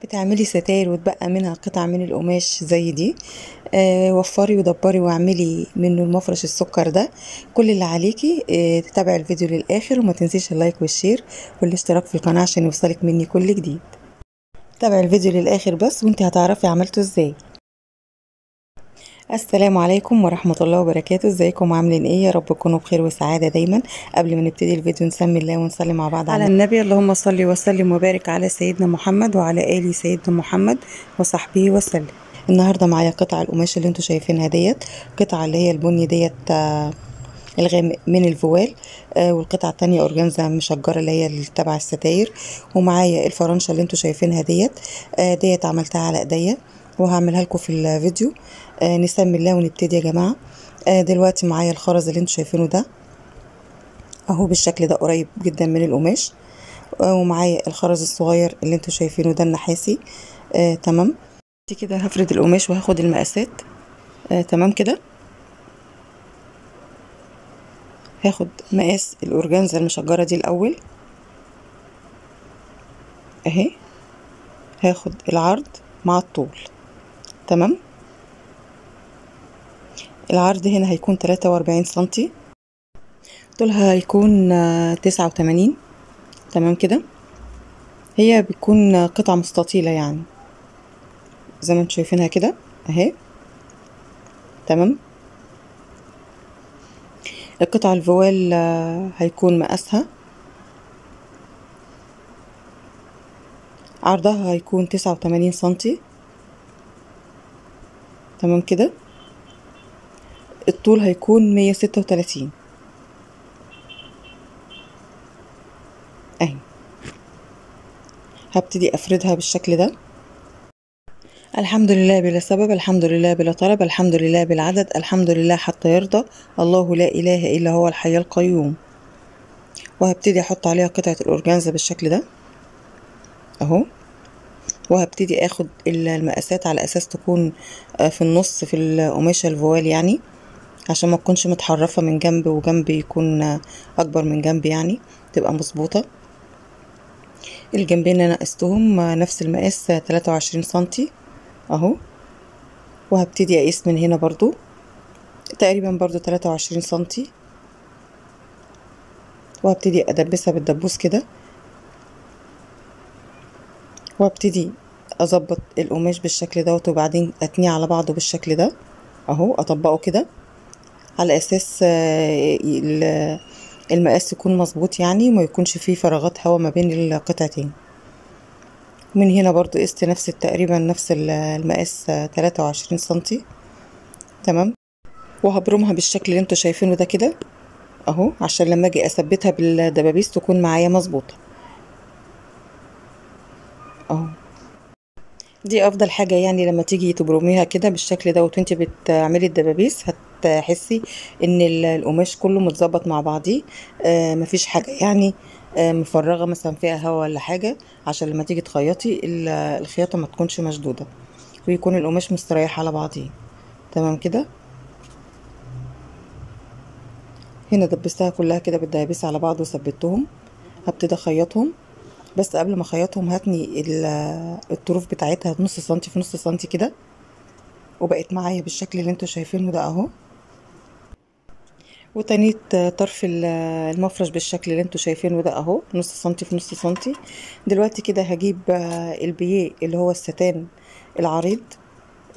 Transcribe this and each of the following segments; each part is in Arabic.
بتعملي ستاير وتبقى منها قطع من القماش زي دي. وفري ودبري واعملي منه المفرش السكر ده. كل اللي عليكي تتابعي الفيديو للاخر، وما تنسيش اللايك والشير والاشتراك في القناة عشان يوصلك مني كل جديد. تابعي الفيديو للاخر بس وانت هتعرفي عملته ازاي. السلام عليكم ورحمة الله وبركاته. ازيكم عاملين ايه؟ يا رب تكونوا بخير وسعادة دايما. قبل ما نبتدي الفيديو نسمي الله ونصلي مع بعض على النبي. اللهم صل وسلم وبارك على سيدنا محمد وعلى آل سيدنا محمد وصحبه وسلم. النهاردة معايا قطع القماش اللي انتوا شايفينها ديت، قطعة اللي هي البني ديت الغامق من الفوال، والقطعة التانية اورجانزا مشجرة اللي هي تبع الستاير. ومعايا الفرنشة اللي انتوا شايفينها ديت عملتها على ايديا وهعملها لكم في الفيديو. نسمي الله ونبتدي يا جماعة. دلوقتي معايا الخرز اللي انتوا شايفينه ده اهو بالشكل ده، قريب جدا من القماش. ومعايا الخرز الصغير اللي انتوا شايفينه ده النحاسي. تمام كده. هفرد القماش وهاخد المقاسات. تمام كده. هاخد مقاس الاورجانزا المشجرة دي الاول اهي. هاخد العرض مع الطول. تمام. العرض هنا هيكون 43 سنتي، طولها هيكون 89. تمام كده. هي بتكون قطعة مستطيلة يعني زي ما انتم شايفينها كده اهي. تمام. القطعة الفوال هيكون مقاسها، عرضها هيكون 89 سنتي. تمام كده. الطول هيكون 136 اهي. هبتدي افردها بالشكل ده. الحمد لله بلا سبب، الحمد لله بلا طلب، الحمد لله بالعدد، الحمد لله حتى يرضى، الله لا اله الا هو الحي القيوم. وهبتدي احط عليها قطعة الاورجانزا بالشكل ده اهو. وهبتدي اخد المقاسات على اساس تكون في النص في القماشة الفوال يعني، عشان ما تكونش متحرفة من جنب وجنب يكون اكبر من جنب يعني، تبقى مظبوطة. الجنبين انا قستهم نفس المقاس 23 سنتي اهو. وهبتدي اقيس من هنا برضو تقريبا برضو 23 سنتي، وهبتدي ادبسها بالدبوس كده. وهبتدي اظبط القماش بالشكل دوت، وبعدين اتنيه على بعضه بالشكل ده اهو. اطبقه كده على اساس المقاس يكون مظبوط يعني، وما يكونش فيه فراغات هواء ما بين القطعتين. من هنا برضو قست نفس تقريبا نفس المقاس 23 سنتي. تمام. وهبرمها بالشكل اللي انتوا شايفينه ده كده اهو، عشان لما اجي اثبتها بالدبابيس تكون معايا مظبوطه اهو. دي افضل حاجه يعني لما تيجي تبرميها كده بالشكل ده وانتي بتعملي الدبابيس، هتحسي ان القماش كله متظبط مع بعضيه. مفيش حاجه يعني مفرغه مثلا فيها هوا ولا حاجه، عشان لما تيجي تخيطي الخياطه ما تكونش مشدوده، ويكون القماش مستريح على بعضيه. تمام كده. هنا دبستها كلها كده بالدبابيس على بعض وثبتهم. هبتدي اخيطهم، بس قبل ما اخيطهم هتني الطروف بتاعتها نص سنتي في نص سنتي كده، وبقت معايا بالشكل اللي انتوا شايفينه ده اهو. وتنيت طرف المفرش بالشكل اللي انتوا شايفينه ده اهو، نص سنتي في نص سنتي. دلوقتي كده هجيب البيه اللي هو الستان العريض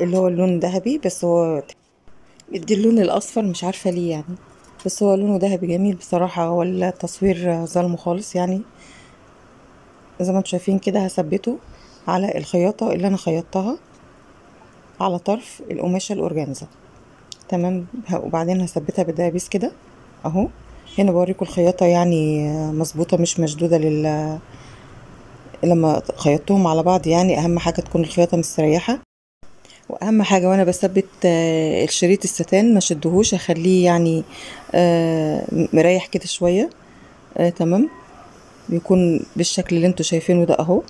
اللي هو اللون ذهبي، بس هو مدي اللون الاصفر مش عارفه ليه يعني، بس هو لونه ذهبي جميل بصراحه. هو التصوير ظلمه خالص يعني. زي ما انتوا شايفين كده هثبته على الخياطه اللي انا خيطتها على طرف القماشه الاورجانزا. تمام. وبعدين هثبتها بالدبابيس كده اهو. هنا بوريكم الخياطه يعني مظبوطه مش مشدوده لما خيطتهم على بعض يعني. اهم حاجه تكون الخياطه مستريحه، واهم حاجه وانا بثبت الشريط الستان ما شدهوش، اخليه يعني مريح كده شويه. تمام. بيكون بالشكل اللي انتوا شايفينه ده اهو،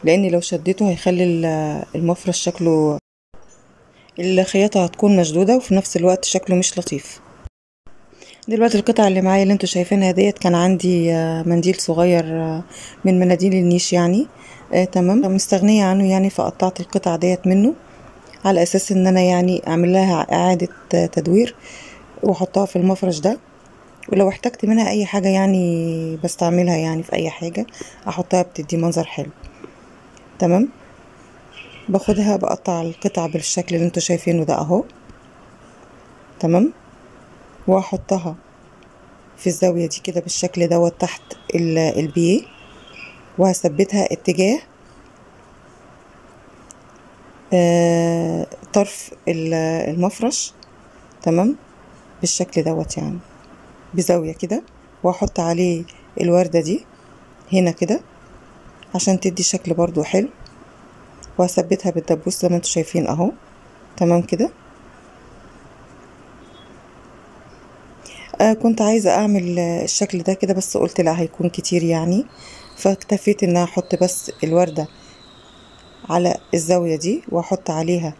لان لو شديته هيخلي المفرش شكله، الخياطة هتكون مشدودة وفي نفس الوقت شكله مش لطيف. دلوقتي القطعة اللي معايا اللي انتوا شايفينها ديت كان عندي منديل صغير من مناديل النيش يعني. تمام، مستغنية عنه يعني، فقطعت القطع ديت منه على اساس ان انا يعني اعمل لها اعادة تدوير واحطها في المفرش ده. ولو احتجت منها اي حاجة يعني بستعملها يعني في اي حاجة احطها بتدي منظر حلو. تمام، باخدها بقطع القطع بالشكل اللي انتوا شايفينه ده اهو. تمام، واحطها في الزاوية دي كده بالشكل دوت تحت البيه، وهثبتها اتجاه طرف المفرش. تمام، بالشكل دوت يعني بزاوية كده، واحط عليه الوردة دي هنا كده عشان تدي شكل برضو حلو، وهثبتها بالدبوس زي ما انتوا شايفين اهو. تمام كده. كنت عايزة اعمل الشكل ده كده، بس قلت لا هيكون كتير يعني، فاكتفيت ان انا احط بس الوردة على الزاوية دي، واحط عليها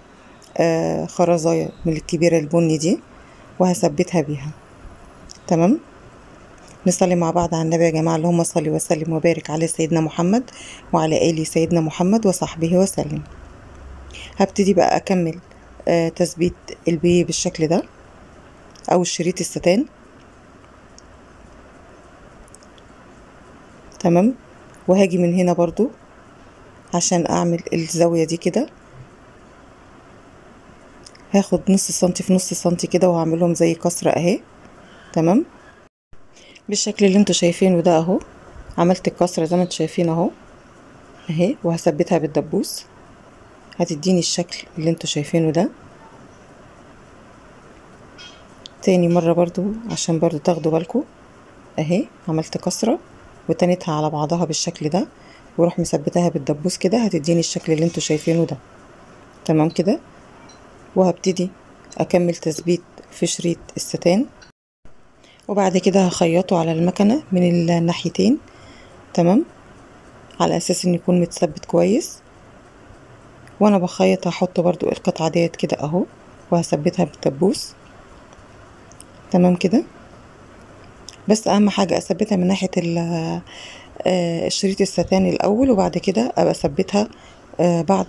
خرزاية من الكبيرة البني دي، وهثبتها بيها. تمام، نصلي مع بعض على النبي يا جماعة. اللهم صل وسلم وبارك على سيدنا محمد وعلى آل سيدنا محمد وصحبه وسلم. هبتدي بقى اكمل تثبيت البي بالشكل ده او الشريط الستان. تمام، وهاجي من هنا برضو عشان اعمل الزاوية دي كده، هاخد نص سنتي في نص سنتي كده وهعملهم زي كسرة اهي. تمام، بالشكل اللي انتوا شايفينه ده اهو. عملت الكسرة زي ما انتوا شايفين اهو اهي، وهثبتها بالدبوس هتديني الشكل اللي انتوا شايفينه ده. تاني مرة برضو عشان برضو تاخدوا بالكم اهي، عملت كسرة وتنيتها على بعضها بالشكل ده، واروح مثبتها بالدبوس كده هتديني الشكل اللي انتوا شايفينه ده. تمام كده، وهبتدي اكمل تثبيت في شريط الستان، وبعد كده هخيطه على المكنة من الناحيتين. تمام، على اساس ان يكون متثبت كويس. وانا بخيط هحط برضو القطعة ديت كده اهو، وهثبتها بالدبوس. تمام كده، بس اهم حاجة اثبتها من ناحية الشريط الستان الاول، وبعد كده ابقى اثبتها بعد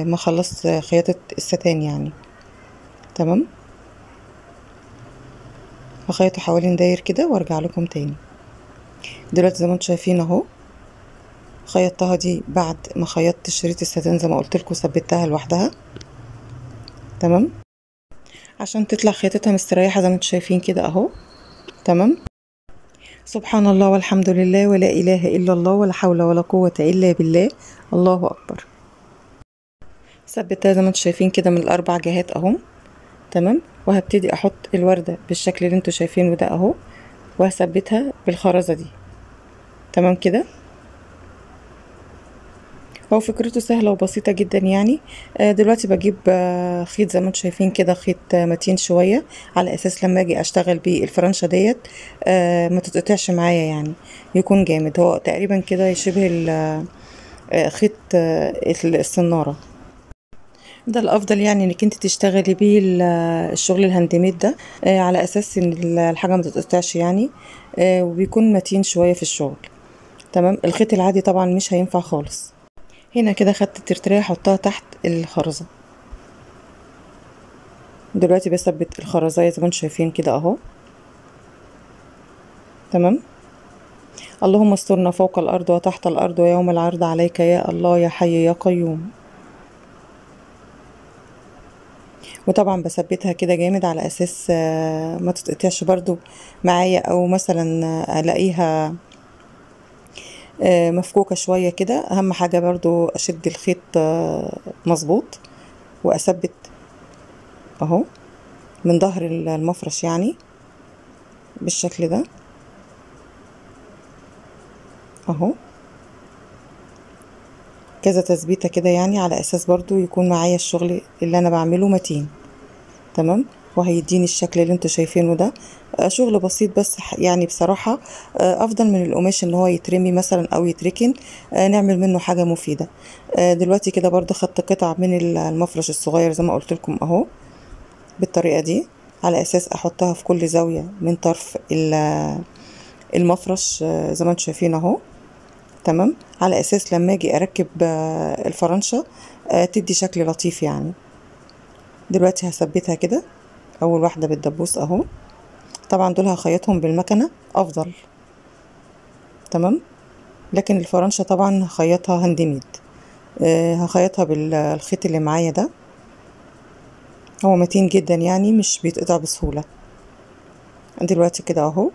ما خلصت خياطة الستان يعني. تمام، هخيطه حوالين داير كده وارجع لكم تاني. دلوقتي زي ما انتم شايفين اهو، خيطتها دي بعد ما خيطت شريط الستان زي ما قلت لكم، ثبتها لوحدها. تمام، عشان تطلع خيطتها مستريحة زي ما انتم شايفين كده اهو. تمام، سبحان الله والحمد لله ولا اله الا الله ولا حول ولا قوة الا بالله، الله اكبر. ثبتها زي ما انتم شايفين كده من الاربع جهات اهو. تمام، وهبتدي احط الوردة بالشكل اللي انتوا شايفينه ده اهو، وهثبتها بالخرزة دي. تمام كده، هو فكرته سهلة وبسيطة جدا يعني. دلوقتي بجيب خيط زي ما انتوا شايفين كده، خيط متين شوية، على اساس لما اجي اشتغل بيه الفرنشة ديت ما تتقطعش معايا يعني، يكون جامد. هو تقريبا كده يشبه خيط السنارة. ده الافضل يعني انك انت تشتغلي بيه الشغل الهاند ميد ده، على اساس ان الحاجة ما تتقطعش يعني، وبيكون متين شوية في الشغل. تمام، الخيط العادي طبعا مش هينفع خالص. هنا كده خدت الترترية احطها تحت الخرزة. دلوقتي بثبت الخرزاية زي ما انتم شايفين كده اهو. تمام، اللهم استرنا فوق الارض وتحت الارض ويوم العرض عليك يا الله يا حي يا قيوم. وطبعا بثبتها كده جامد على اساس ما تتقطعش برضو معايا، او مثلا الاقيها مفكوكة شوية كده. اهم حاجة برضو اشد الخيط مظبوط، واثبت اهو من ظهر المفرش يعني بالشكل ده اهو، كذا تثبيته كده يعني، على اساس برضو يكون معايا الشغل اللي انا بعمله متين. تمام، وهيديني الشكل اللي انتوا شايفينه ده. شغل بسيط بس يعني بصراحة افضل من القماش ان هو يترمي مثلا او يتركن. نعمل منه حاجة مفيدة. دلوقتي كده برضو خدت قطع من المفرش الصغير زي ما قلت لكم اهو، بالطريقة دي، على اساس احطها في كل زاوية من طرف المفرش زي ما انتوا شايفين اهو. تمام، على اساس لما اجي اركب الفرنشة تدي شكل لطيف يعني. دلوقتي هثبتها كده، اول واحدة بالدبوس اهو. طبعا دول هخيطهم بالمكنة افضل، تمام. لكن الفرنشة طبعا هخيطها هاند ميد. هخيطها بالخيط اللي معايا ده، هو متين جدا يعني مش بيتقطع بسهولة. دلوقتي كده اهو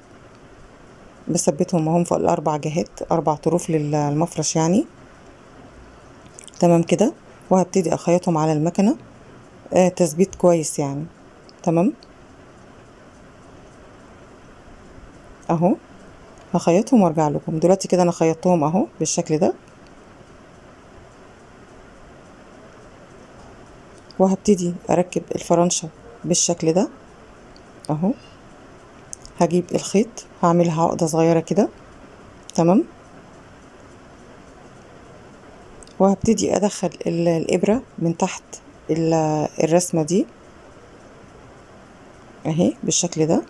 بثبتهم اهم في الاربع جهات، 4 طروف للمفرش يعني، تمام كده. وهبتدي اخيطهم على المكنة تثبيت كويس يعني، تمام اهو. هخيطهم وارجع لكم. دلوقتي كده انا خيطتهم اهو بالشكل ده، وهبتدي اركب الفرنشة بالشكل ده اهو. هجيب الخيط هعملها عقدة صغيرة كده، تمام. وهبتدي ادخل الابرة من تحت الرسمة دي اهي بالشكل ده.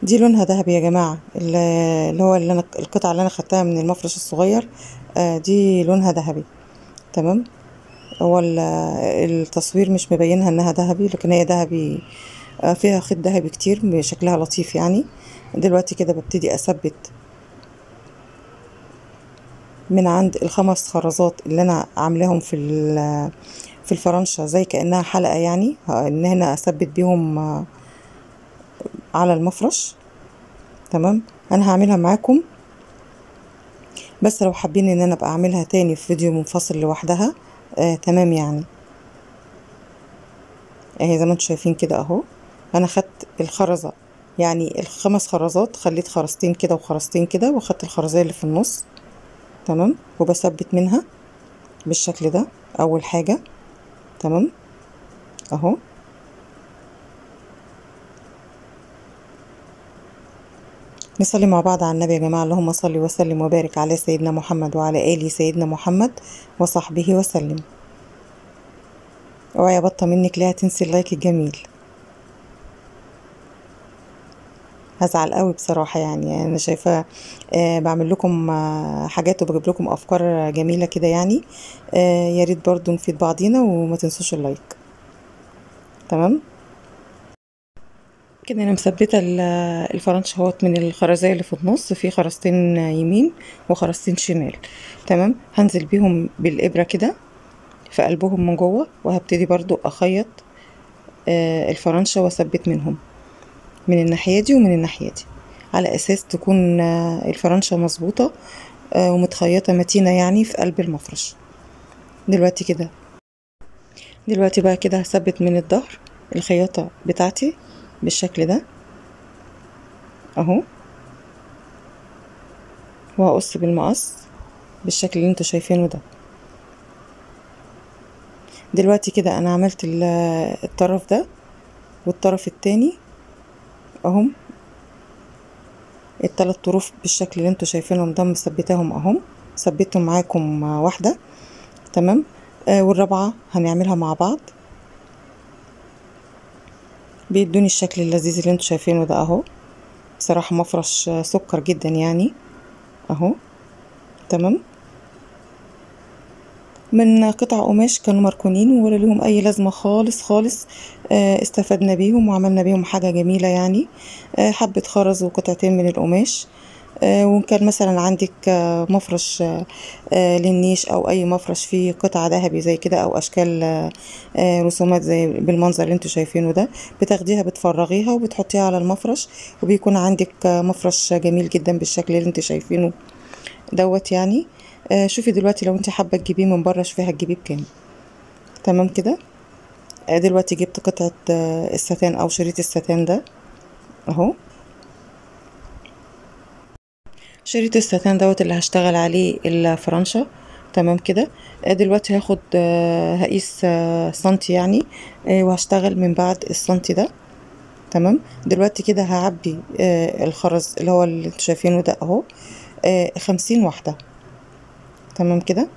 دي لونها ذهبي يا جماعة، اللي انا القطعة اللي انا خدتها من المفرش الصغير دي لونها ذهبي، تمام. هو التصوير مش مبينها انها ذهبي، لكن هي ذهبي فيها خيط ذهبي كتير، شكلها لطيف يعني. دلوقتي كده ببتدي اثبت من عند ال5 خرزات اللي انا عاملاهم في الفرنشة زي كأنها حلقة يعني، ان هنا اثبت بيهم على المفرش، تمام. انا هعملها معاكم، بس لو حابين ان انا ابقى اعملها تاني في فيديو منفصل لوحدها تمام يعني. اهي زي ما انتم شايفين كده اهو. انا خدت الخرزة يعني ال5 خرزات، خليت خرزتين كده وخرزتين كده، واخدت الخرزية اللي في النص، تمام. وبثبت منها بالشكل ده اول حاجة، تمام اهو. نصلي مع بعض على النبي يا جماعة. اللهم صل وسلم وبارك على سيدنا محمد وعلى آله سيدنا محمد وصحبه وسلم. اوعي يا بطة منك لا تنسي اللايك الجميل، هزعل قوي بصراحة يعني. انا شايفة بعمل لكم حاجات وبجيب لكم افكار جميلة كده يعني. يا ريت برضو نفيد بعضينا، وما تنسوش اللايك، تمام كده. انا مثبته الفرنش اهوت من الخرزية اللي في النص، في خرزتين يمين وخرزتين شمال، تمام. هنزل بيهم بالابرة كده في قلبهم من جوه، وهبتدي برضو اخيط الفرنشة واثبت منهم من الناحية دي ومن الناحية دي، على اساس تكون الفرنشة مظبوطة ومتخيطة متينة يعني في قلب المفرش. دلوقتي بقى كده هثبت من الظهر الخياطة بتاعتي بالشكل ده اهو، وهقص بالمقص بالشكل اللي انتوا شايفينه ده. دلوقتي كده انا عملت الطرف ده والطرف التاني اهم، ال3 طروف بالشكل اللي انتوا شايفينهم ده مثبتاهم اهم. ثبتهم معاكم واحدة، تمام. والرابعة هنعملها مع بعض، بيدوني الشكل اللذيذ اللي انتوا شايفينه ده اهو. بصراحة مفرش سكر جدا يعني اهو، تمام. من قطع قماش كانوا مركونين ولا لهم اي لازمة خالص خالص، استفدنا بيهم وعملنا بيهم حاجة جميلة يعني. حبة خرز وقطعتين من القماش. وان كان مثلا عندك مفرش للنيش او اي مفرش فيه قطعة ذهبي زي كده، او اشكال رسومات زي بالمنظر اللي انتوا شايفينه ده، بتاخديها بتفرغيها وبتحطيها على المفرش، وبيكون عندك مفرش جميل جدا بالشكل اللي انتوا شايفينه دوت يعني. شوفي دلوقتي لو انت حابة تجيبيه من بره، شوفي هتجيبيه بكام، تمام كده. دلوقتي جبت قطعة الستان او شريط الستان ده اهو. شريط الستان دوت اللي هشتغل عليه الفرنشة، تمام كده. دلوقتي هاخد هقيس سنتي يعني، وهشتغل من بعد السنتي ده، تمام. دلوقتي كده هعبي الخرز اللي هو اللي انتوا شايفينه ده اهو 50 واحدة، تمام كده،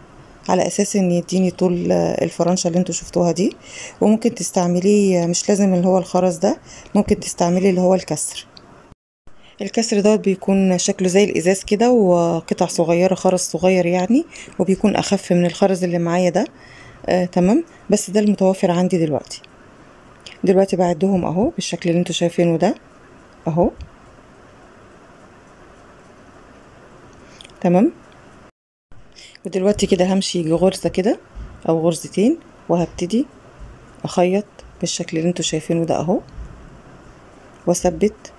على اساس ان يديني طول الفرنشة اللي انتوا شفتوها دي. وممكن تستعمليه مش لازم اللي هو الخرز ده، ممكن تستعملي اللي هو الكسر. الكسر دوت بيكون شكله زي الازاز كده، وقطع صغيره، خرز صغير يعني، وبيكون اخف من الخرز اللي معايا ده. تمام. بس ده المتوفر عندي دلوقتي بعدهم اهو بالشكل اللي انتوا شايفينه ده اهو. تمام. ودلوقتي كده همشي غرزه كده او غرزتين، وهبتدي اخيط بالشكل اللي انتوا شايفينه ده اهو، واثبت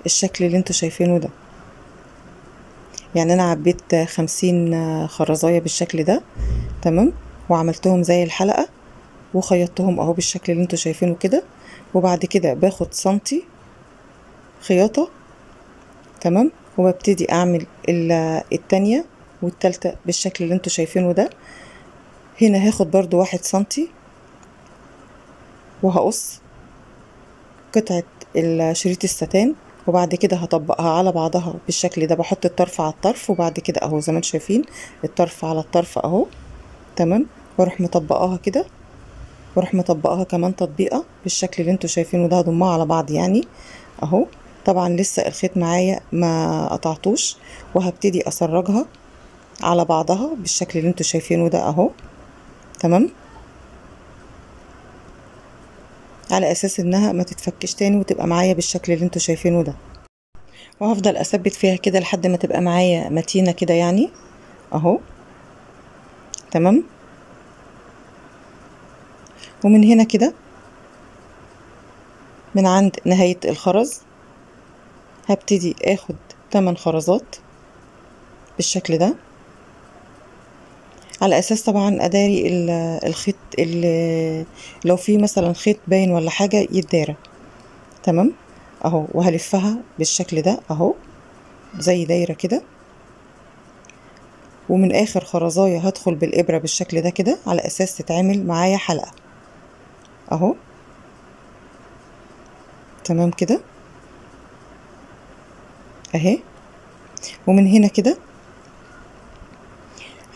الشكل اللي انتوا شايفينه ده. يعني انا عبيت 50 خرزايه بالشكل ده. تمام. وعملتهم زي الحلقه وخيطتهم اهو بالشكل اللي انتوا شايفينه كده. وبعد كده باخد سنتي خياطه. تمام. وببتدي اعمل التانية والتالتة بالشكل اللي انتوا شايفينه ده. هنا هاخد برضو 1 سنتي، وهقص قطعة شريط الستان، وبعد كده هطبقها على بعضها بالشكل ده. بحط الطرف على الطرف، وبعد كده اهو زي ما انتوا شايفين الطرف على الطرف اهو. تمام. واروح مطبقاها كده، واروح مطبقاها كمان تطبيقة بالشكل اللي انتوا شايفينه ده. هضمها على بعض يعني اهو. طبعا لسه الخيط معايا ما قطعتوش، وهبتدي اسرجها على بعضها بالشكل اللي انتوا شايفينه ده اهو. تمام. على اساس انها ما تتفكش تاني، وتبقى معايا بالشكل اللي انتوا شايفينه ده. وهفضل اثبت فيها كده لحد ما تبقى معايا متينة كده يعني اهو. تمام. ومن هنا كده من عند نهاية الخرز هبتدي اخد 8 خرزات بالشكل ده، على اساس طبعا اداري الخيط اللي لو في مثلا خيط باين ولا حاجة يتدارى. تمام اهو. وهلفها بالشكل ده اهو زي دايرة كده، ومن اخر خرزاية هدخل بالابرة بالشكل ده كده على اساس تتعمل معايا حلقة اهو. تمام كده اهي. ومن هنا كده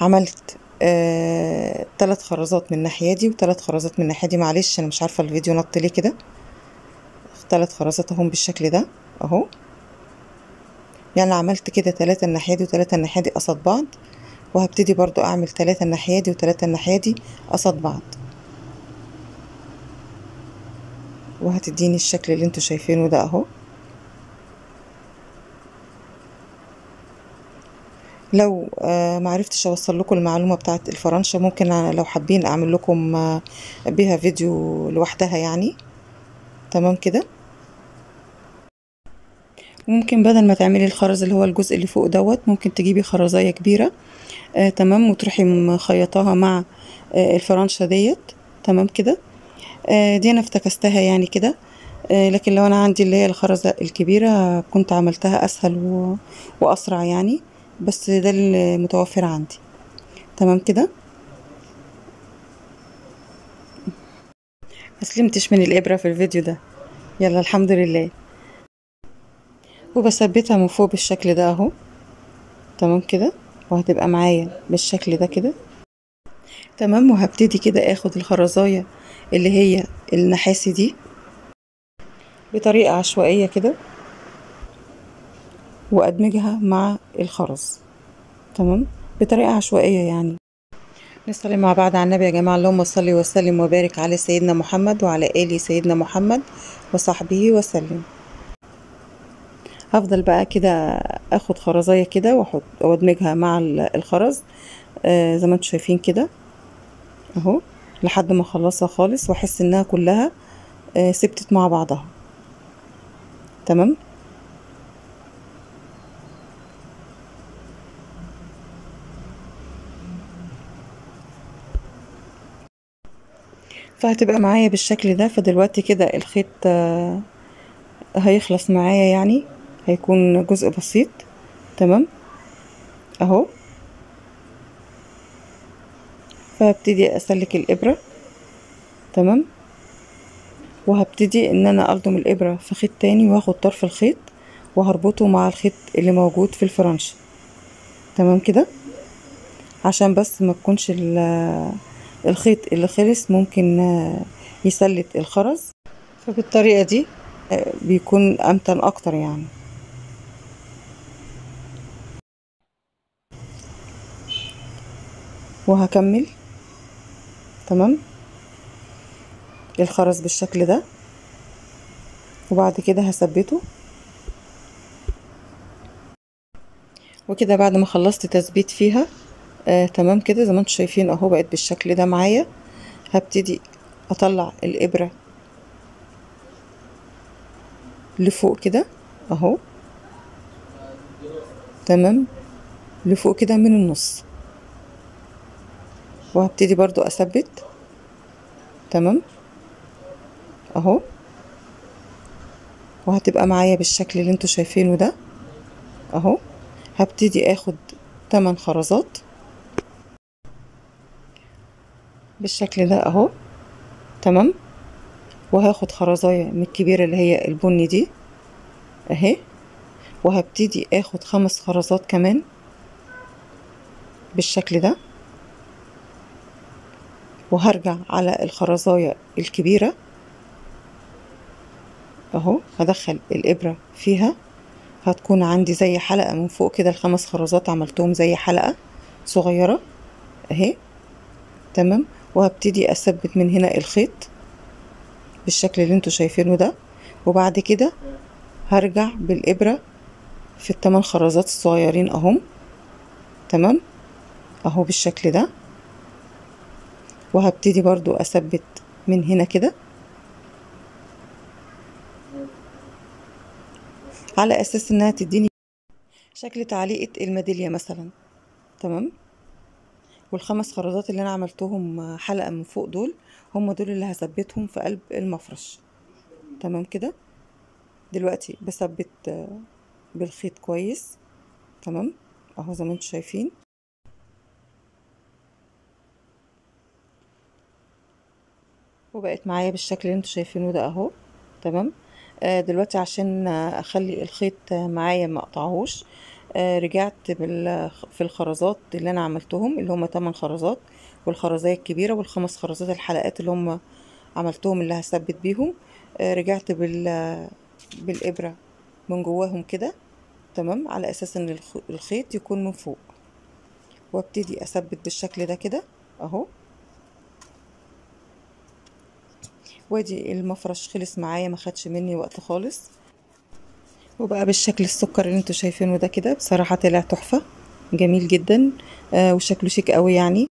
عملت 3 خرزات من الناحية دي و3 خرزات من الناحية دي. معلش انا مش عارفة الفيديو نط ليه كده. 3 خرزات اهم بالشكل ده اهو. يعني عملت كده 3 الناحية دي و3 الناحية دي قصاد بعض، وهبتدي برضو اعمل 3 الناحية دي و3 الناحية دي قصاد بعض، وهتديني الشكل اللي انتوا شايفينه ده اهو. لو معرفتش اوصل لكم المعلومة بتاعت الفرنشة، ممكن لو حابين اعمل لكم بيها فيديو لوحدها يعني. تمام كده. ممكن بدل ما تعملي الخرز اللي هو الجزء اللي فوق دوت، ممكن تجيبي خرزاية كبيرة. تمام. وتروحي مخيطاها مع الفرنشة ديت. تمام كده. دي انا افتكستها يعني كده. لكن لو انا عندي اللي هي الخرزة الكبيرة كنت عملتها اسهل واسرع يعني. بس ده المتوفر عندي. تمام كده. مسلمتش من الابرة في الفيديو ده. يلا الحمد لله. وبثبتها من فوق بالشكل ده اهو. تمام كده. وهتبقى معايا بالشكل ده كده. تمام. وهبتدي كده اخد الخرزاية اللي هي النحاسي دي بطريقة عشوائية كده، وادمجها مع الخرز. تمام. بطريقة عشوائية يعني. نصلي مع بعض على النبي يا جماعة. اللهم صل وسلم وبارك على سيدنا محمد وعلى آل سيدنا محمد وصحبه وسلم. هفضل بقى كده اخد خرزاية كده واحط وادمجها مع الخرز زي ما انتم شايفين كده اهو، لحد ما اخلصها خالص واحس انها كلها ثبتت مع بعضها. تمام. فهتبقى معايا بالشكل ده. فدلوقتي كده الخيط هيخلص معايا يعني، هيكون جزء بسيط. تمام اهو. فهبتدي اسلك الابرة. تمام. وهبتدي ان انا الضم الابرة في خيط تاني، واخد طرف الخيط وهربطه مع الخيط اللي موجود في الفرنش. تمام كده. عشان بس ما تكونش الخيط اللي خلص ممكن يسلك الخرز. فبالطريقة دي بيكون امتن اكتر يعني. وهكمل تمام الخرز بالشكل ده، وبعد كده هثبته. وكده بعد ما خلصت تثبيت فيها تمام كده زي ما انتم شايفين اهو بقت بالشكل ده معايا. هبتدي اطلع الابرة لفوق كده اهو، تمام لفوق كده من النص، وهبتدي برضو اثبت تمام اهو، وهتبقى معايا بالشكل اللي انتوا شايفينه ده اهو. هبتدي اخد 8 خرزات بالشكل ده اهو، تمام. وهاخد خرزاية من الكبيرة اللي هي البني دي اهي، وهبتدي اخد 5 خرزات كمان بالشكل ده، وهرجع على الخرزاية الكبيرة اهو، هدخل الابرة فيها، هتكون عندي زي حلقة من فوق كده. ال5 خرزات عملتهم زي حلقة صغيرة اهي، تمام. وهبتدي اثبت من هنا الخيط بالشكل اللي انتوا شايفينه ده، وبعد كده هرجع بالابرة في ال8 خرزات الصغيرين اهم، تمام اهو بالشكل ده. وهبتدي برضو اثبت من هنا كده على اساس انها تديني شكل تعليقة الميدالية مثلا، تمام. وال5 خرزات اللي انا عملتهم حلقة من فوق دول هم دول اللي هثبتهم في قلب المفرش، تمام كده. دلوقتي بثبت بالخيط كويس، تمام اهو زي ما انتم شايفين. وبقت معايا بالشكل اللي انتوا شايفينه ده اهو، تمام. دلوقتي عشان اخلي الخيط معايا ما اقطعهوش، رجعت في الخرزات اللي انا عملتهم اللي هم 8 خرزات، والخرزية الكبيرة وال5 خرزات الحلقات اللي هم عملتهم اللي هثبت بيهم. رجعت بالابرة من جواهم كده، تمام، على اساس ان الخيط يكون من فوق، وابتدي اثبت بالشكل ده كده اهو. وادي المفرش خلص معايا، ما خدش مني وقت خالص، وبقى بالشكل السكر اللي انتوا شايفينه ده كده. بصراحة طلع تحفة جميل جدا وشكله شيك قوي يعني.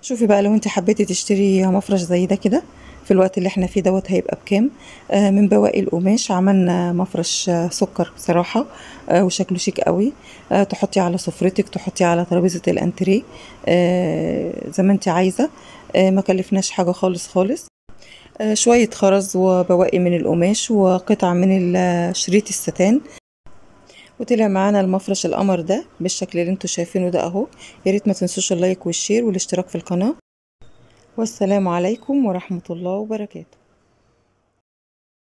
شوفي بقى لو انت حبيتي تشتري مفرش زي ده كده في الوقت اللي احنا فيه دوت هيبقى بكام. من بواقي القماش عملنا مفرش سكر بصراحة وشكله شيك قوي. تحطي على سفرتك، تحطي على ترابيزة الانتريه زي ما انت عايزة. ما كلفناش حاجة خالص خالص. شوية خرز وبواقي من القماش وقطع من شريط الستان، وطلع معانا المفرش القمر ده بالشكل اللي انتوا شايفينه ده اهو. يا ريت ما تنسوش اللايك والشير والاشتراك في القناة. والسلام عليكم ورحمة الله وبركاته.